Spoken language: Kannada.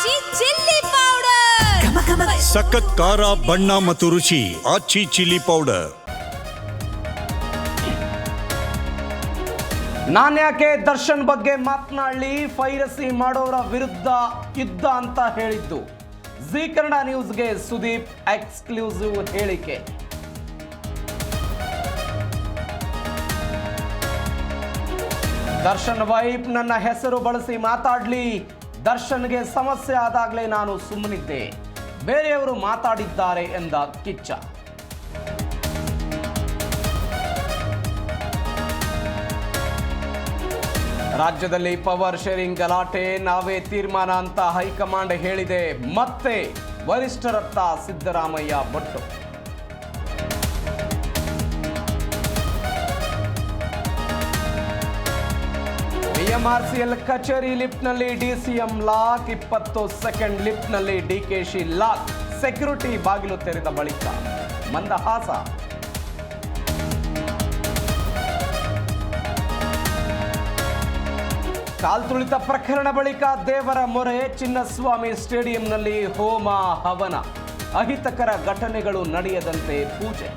ಆಚಿ ಚಿಲ್ಲಿ ಪೌಡರ್ ಸಖತ್ ಖಾರ ಬಣ್ಣ ಮತ್ತು ರುಚಿ ಆಚಿ ಚಿಲ್ಲಿ ಪೌಡರ್. ನಾನ್ಯಾಕೆ ದರ್ಶನ್ ಬಗ್ಗೆ ಮಾತನಾಡಲಿ, ಪೈರಸಿ ಮಾಡೋರ ವಿರುದ್ಧ ಯುದ್ಧ ಅಂತ ಹೇಳಿದ್ದು. ಜಿ ಕನ್ನಡ ನ್ಯೂಸ್ಗೆ ಸುದೀಪ್ ಎಕ್ಸ್ಕ್ಲೂಸಿವ್ ಹೇಳಿಕೆ. ದರ್ಶನ್ ವೈಫ್ ನನ್ನ ಹೆಸರು ಬಳಸಿ ಮಾತಾಡ್ಲಿ, ದರ್ಶನ್ಗೆ ಸಮಸ್ಯೆ ಆದಾಗಲೇ ನಾನು ಸುಮ್ಮನಿದ್ದೆ, ಬೇರೆಯವರು ಮಾತಾಡಿದ್ದಾರೆ ಎಂದ ಕಿಚ್ಚ. ರಾಜ್ಯದಲ್ಲಿ ಪವರ್ ಶೇರಿಂಗ್ ಗಲಾಟೆ, ನಾವೇ ತೀರ್ಮಾನ ಅಂತ ಹೈಕಮಾಂಡ್ ಹೇಳಿದೆ, ಮತ್ತೆ ವರಿಷ್ಠರತ್ತ ಸಿದ್ದರಾಮಯ್ಯ ಬೊಟ್ಟು. ಬಿಎಂಆರ್ಸಿಎಲ್ ಕಚೇರಿ ಲಿಫ್ಟ್ನಲ್ಲಿ ಡಿಸಿಎಂ ಲಾಕ್, 20 ಸೆಕೆಂಡ್ ಲಿಫ್ಟ್ನಲ್ಲಿ ಡಿಕೆಶಿ ಲಾಕ್, ಸೆಕ್ಯೂರಿಟಿ ಬಾಗಿಲು ತೆರೆದ ಬಳಿಕ ಮಂದಹಾಸ. ಕಾಲ್ತುಳಿತ ಪ್ರಕರಣ ಬಳಿಕ ದೇವರ ಮೊರೆ, ಚಿನ್ನಸ್ವಾಮಿ ಸ್ಟೇಡಿಯಂನಲ್ಲಿ ಹೋಮ ಹವನ, ಅಹಿತಕರ ಘಟನೆಗಳು ನಡೆಯದಂತೆ ಪೂಜೆ.